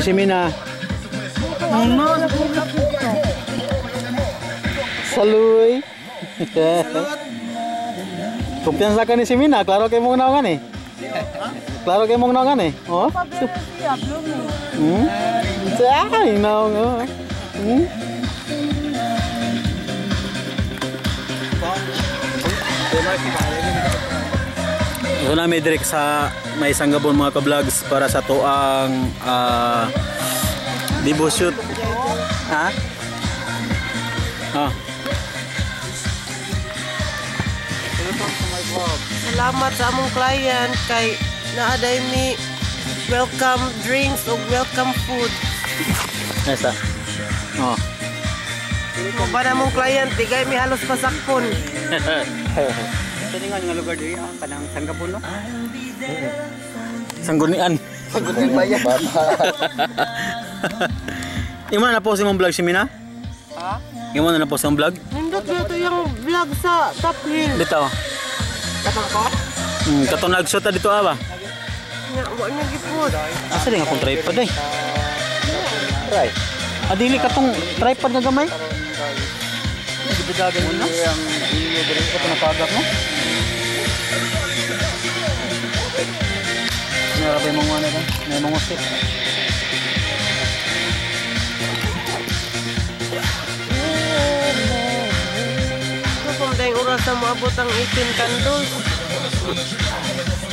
Kay si Mina. Saluy. Kumpiyansa ka ni si Mina, klaro kay mong naungan eh. Klaro kay mong naungan eh. Oh. Ay, naungan. So na may direct sa may isang gabon mga ka-vlogs para sa toang Dibo shoot. Ha? Oh. Salamat sa among client kay naaday mi welcome drinks o welcome food. Nasa. Oh. Ba na mong client, tigay mi halos pasakpon. Tiningan nga lugar diri kanang Sanggapon no. Sanggunian. Sanggunian bayan. Imo na post imong vlog si Mina? Ha? Imo na post imong vlog? Nindot dito yung vlog sa Top Hill. Dito. Katong ko? Katong nag-shoot ta dito ba? Wa na gipod. Asa din akong tripod eh. Try. Adili katong tripod nga gamay? Gibidagan mo na. Ang iyo diri ko napagap mo. Narabay mo ano ba? May mga stick. Kung dahil oras na maabot ang 18 candles.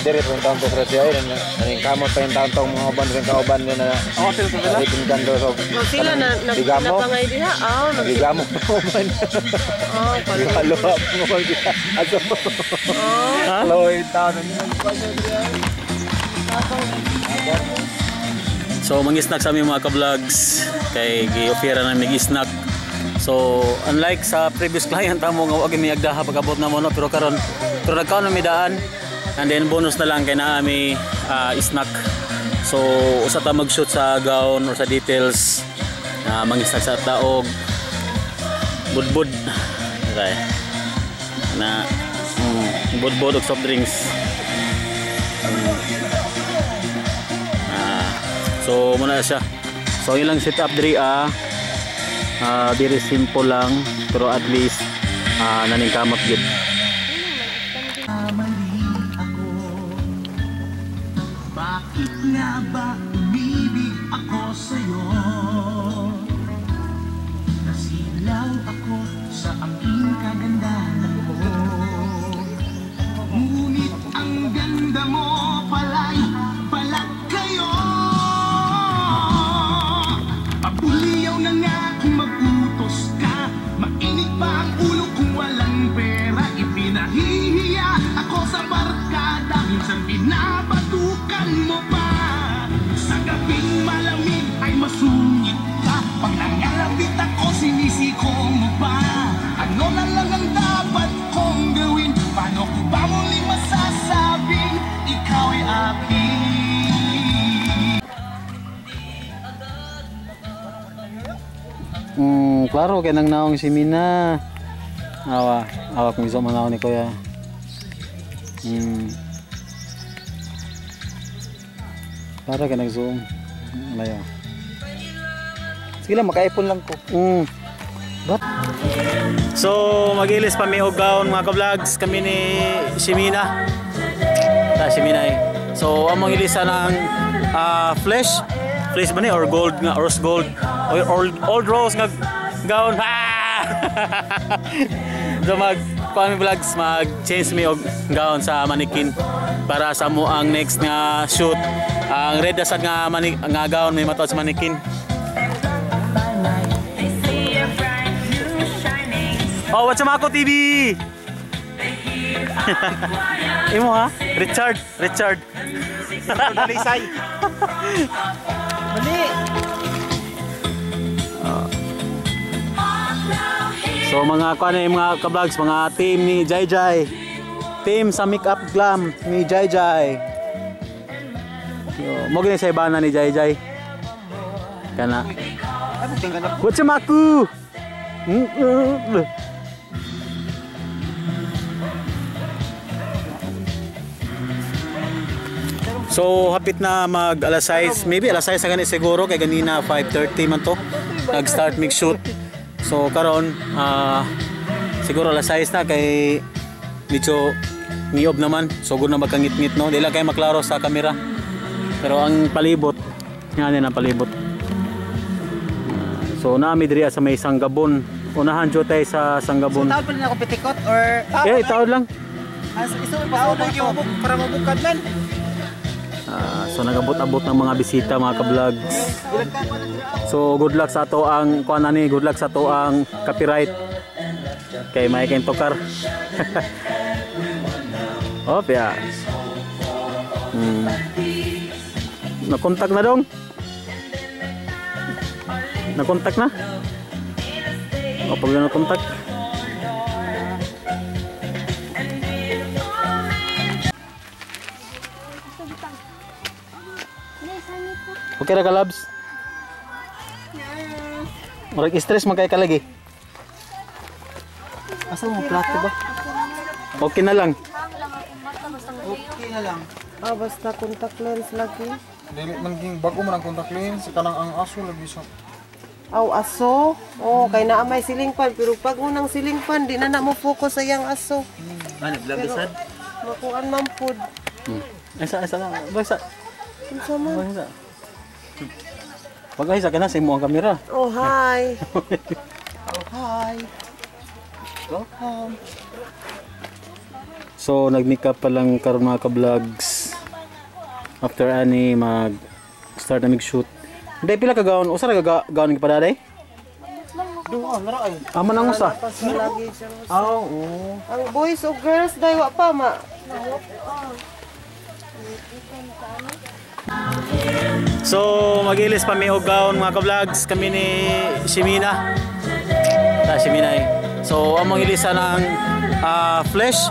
Diri rin taon to sa siya rin. Naning kamot pa yung taon tong mga uban rin kauban nyo na. Ako sila to sila? Itingkando so. Sila na napangay diha. Nagigamo mo man. Kaluhap mo man diha. Aso. Loy taon. So mangi-snack sa aming mga ka-vlogs kay gi-offer na mig-snack. So unlike sa previous client amo nga wag mi agdaha pag-abot na mo no pero karon nagkaon mi daan and then bonus na lang kay naa mi snack. So usa ta mag-shoot sa gown or sa details mangi-snack sa taog budbud okay. Na budbud og soft drinks. So muna siya. So ilang setup diri very simple lang pero at least naning kamot gid. Bakit nga ba umibig ako sa'yo? Nasilaw ako sa aking kagandahan mo. Ngunit ang ganda mo pala'y balag kayo. Pabuliyaw na nga kung mag-utos ka. Mainit pa ang ulo kung walang pera. Ipinahihiya ako sa barkada. Minsan pinabatukan mo pa. Sa gabing malamig ay masungit ka. Pag nangalabit ako sinisiko mo pa. Ano na lang ang dapat kong gawin? Paano ko ba muli masasabing ikaw ay akin? Klaro kay nang naong si Mina. Awa kung iso man ni kuya. Klaro kay nag-zoom. Layo. Sige lang maka-iPhone lang ko. But so magilis pa mi og gaon mga ka-vlogs kami ni si Mina. Si Mina eh. So among ilisa ng flesh ba ni or gold nga rose gold or old rose nga gaon. So mag kami vlogs mag change mi og gaon sa manikin para sa mo ang next nga shoot. Ang red asad nga nga gaon may matod sa manikin. Oh, what's Mako TV? Imo ha? Richard. Dalisay. Mali. So mga mga ka-vlogs, mga team ni Jai. Team sa Makeup Glam ni Jai. Mo gani sa ibana ni Jai. Kana. What's Mako? So hapit na mag alas 6, maybe alas 6 na gani siguro kay ganina 5:30 man to nag-start mig shoot. So karon siguro alas 6 na kay medyo niob naman, sugod na magkangit-ngit no. Dila kay maklaro sa kamera. Pero ang palibot, yan ang palibot. So nami diri sa may Sanggabon. Unahan jud tay sa Sanggabon. Taon pa rin ako pitikot or Taon lang. Iso pa ako yung para mabukad man. So nagabot-abot ng mga bisita mga ka-vlogs. So good luck sa ato ang kuan ani, good luck sa ato ang copyright. Kay may kay tokar. Op ya. Nakontak na dong. Nakontak na. O pag nakontak. Okay ra ka labs? Murag stress man kay ka lagi. Asa mo plato ba? Okay na lang. Okay na lang. Basta contact lens lagi. Dili man ging bago man ang contact lens kanang ang aso lagi sa. Aso? Oh, kay naa may ceiling fan pero pag unang ceiling fan di na mo focus sa yang aso. Ano blabisad? Makuan man pud. Esa lang. Basta. Unsa man? Basta. Bagay sa kana sa imo ang kamera. Oh, hi. Hi. Welcome. So nag-makeup pa lang karon mga ka-vlogs. After ani mag start na mag-shoot. Hindi pila ka gawon, usa ra ka gawon ni padaday? Duha na ra ay. Aman ang usa. Pas lagi siya. Oo. Ang boys o girls dai wa pa ma. So magilis pa mi og gawon mga ka-vlogs kami ni Shimina. Shimina eh. So ang magilisa ng flesh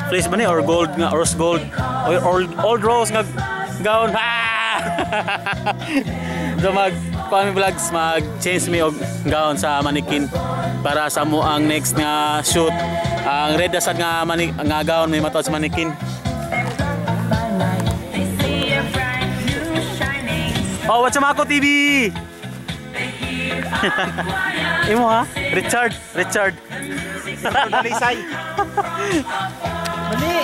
ba ni or gold nga rose gold or old rose nga gawon. So mag kami vlogs mag change mi og gawon sa manikin para sa mo ang next nga shoot. Ang red asad nga nga gawon may matod sa manikin. Oh, what's up ako TV? Imo ha? Richard. Dalisay. Mali.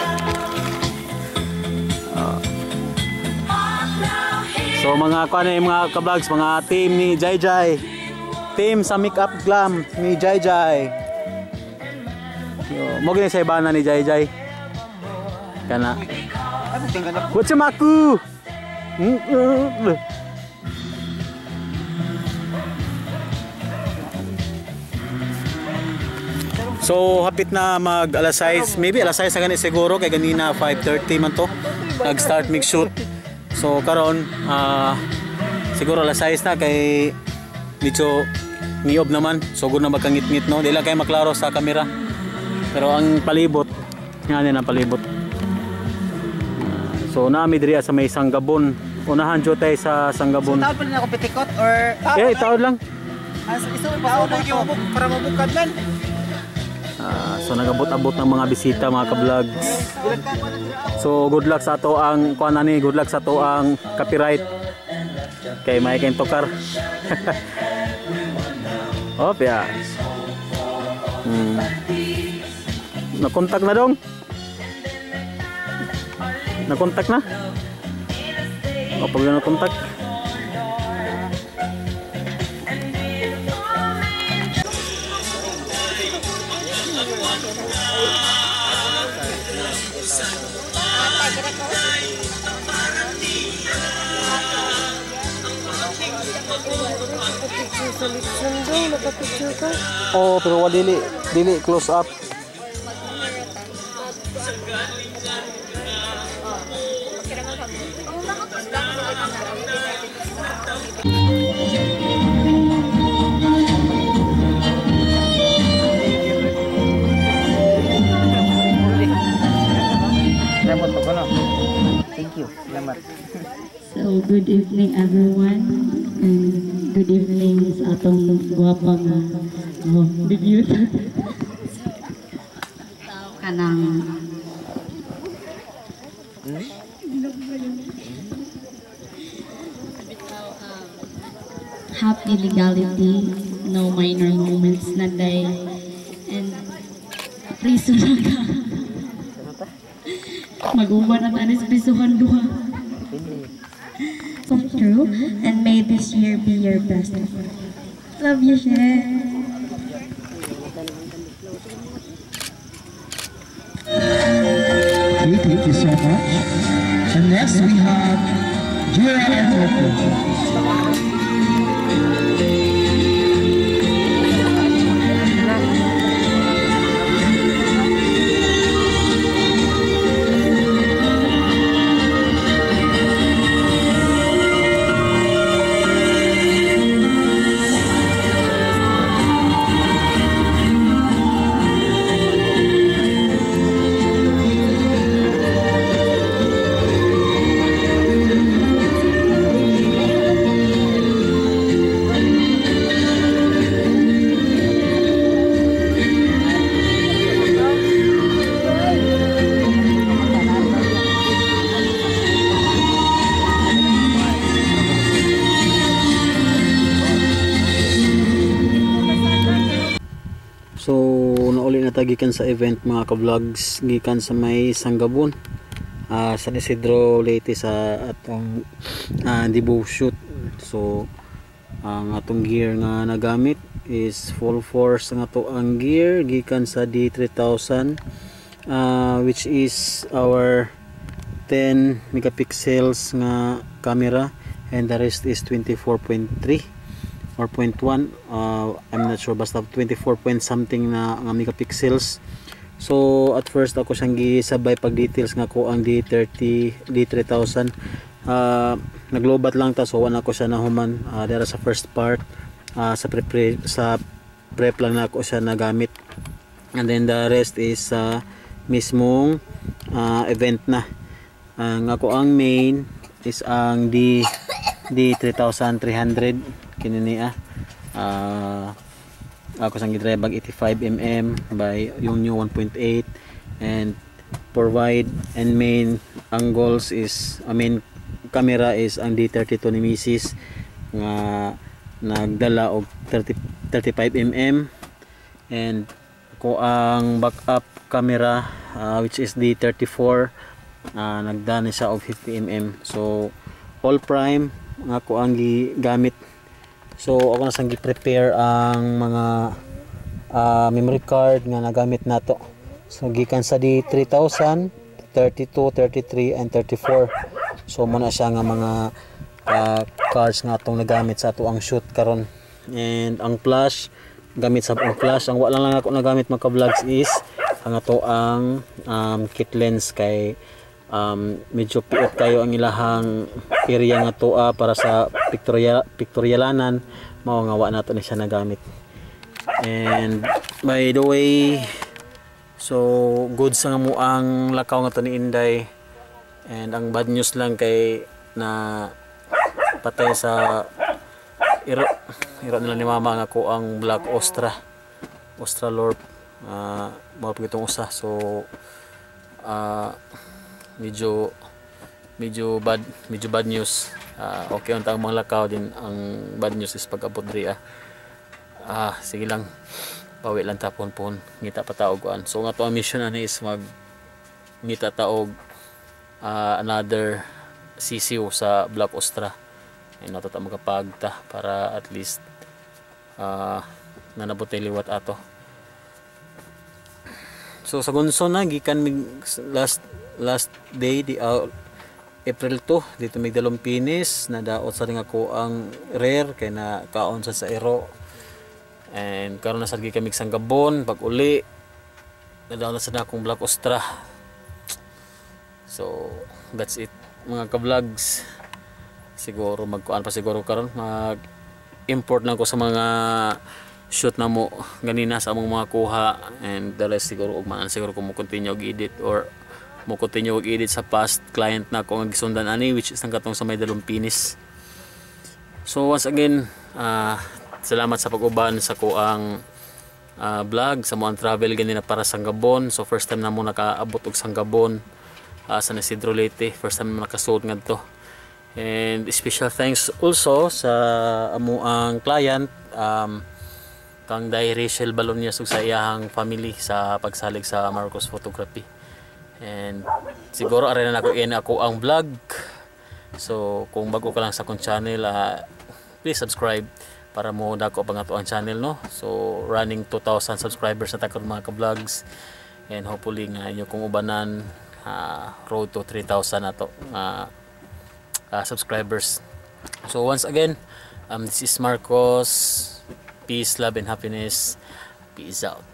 So mga mga ka-vlogs, mga team ni Jai. Team sa Makeup Glam ni Jai. Yo, mo gini sa ibana ni Jai. Kana. What's up aku? So hapit na mag alas 6, maybe alas 6 na gani siguro kay ganina 5:30 man to nag-start mig shoot. So karon siguro alas 6 na kay medyo niob naman, sugod na magkangit-ngit no. Dila kay maklaro sa kamera. Pero ang palibot, yan ang palibot. So nami diri sa may Sanggabon. Unahan jud tay sa Sanggabon. Taon pa rin ako pitikot or Taon lang. Iso pa ako yung para mabukad man. So nagabot-abot ng mga bisita mga ka-vlogs. So good luck sa ato ang kuan ani, good luck sa ato ang copyright. Kay may kay tokar. Op ya. Nakontak na dong. Nakontak na. O pag nakontak. Nakapicture ka? Oh, pero dili close up. Thank you. Salamat. So, good evening everyone, and good evening sa atong guwapang debut. Kanang happy legality, no minor moments na day, and priso na ka. Mag-uwan at anis prisuhan duha. So true, and may this year be your best. Love you, She. Thank you so much. And next we have Jura and Coco. So nauli na tagikan sa event mga ka-vlogs gikan sa may Sanggabon, San Isidro Leyte sa atong debut shoot. So ang atong gear nga nagamit is full force nga to ang gear gikan sa D3000, which is our 10 megapixels nga camera, and the rest is 24.3 or 0.1, I'm not sure, basta 24 point something na megapixels. So at first ako siyang gisabay pag details nga ko ang D3000, naglobat lang ta, so wala ko siya nahuman dera sa first part, sa prep lang na ako siya nagamit, and then the rest is mismong event na. Ang ako ang main is ang D3300 kinini ako sang gidrive bag 85mm by yung new 1.8, and for wide and main angles is main camera is ang D32 ni Mrs. nga nagdala og 35mm, and ko ang backup camera which is D34 nagdala siya og 50mm. So all prime nga ko ang gigamit. So ako na sang gi-prepare ang mga memory card nga nagamit nato. So gikan sa D3000, 32, 33 and 34. So muna siya nga mga cards nga atong nagamit sa ato ang shoot karon. And ang flash, gamit sa ang flash, ang wala lang ako nagamit mga vlogs is ang ato ang kit lens, kay medyo piot kayo ang ilahang area nga to para sa pictorialanan, mao nga wa nato ni siya nagamit. And by the way, so good sa nga mo ang lakaw nga to ni Inday, and ang bad news lang kay na patay sa iro nila ni mama nga ko ang Black Australorp, mao pagitong usa. So medyo bad news. Okay ang taong mga lakaw din, ang bad news is pag-abot diri. Sige lang, pawi lang tapon ngita pa taog kuan. So nga to ang mission ani is mag ngita taog another CCU sa Black Ostra, ay natata magapagta para at least nanabotay liwat ato. So sa Gunson na gikan mig last day di April 2 dito mig dalom pinis na daot sa ring ako ang rare kay na kaon sa ero, and karon na sad gi kami Sanggabon pag uli nadaw na sa akong Black Ostra. So that's it mga ka-vlogs. Siguro magkuan pa siguro karon mag import na ko sa mga shoot na mo ganina sa among mga kuha, and the rest siguro ug man siguro kung mo continue og edit or mo continue og edit sa past client na ko nga gisundan ani, which is ang katong sa may dalong pinis. So once again, salamat sa pag-uban sa kuang vlog sa mo ang travel ganina para Sanggabon. So first time na mo nakaabot og Sanggabon, San Isidro Leyte, first time na nakasuot ngadto. And special thanks also sa amo ang client kang Day Rachel Balonia sug sa iyang family sa pagsalig sa Marcos Photography. And siguro aray na ako ang vlog. So kung bago ka lang sa akong channel, please subscribe para mo dako pang ato ang channel, no. So running 2,000 subscribers na takon mga ka-vlogs, and hopefully nga inyo kung ubanan road to 3,000 ato subscribers. So once again, this is Marcos. Peace, love, and happiness. Peace out.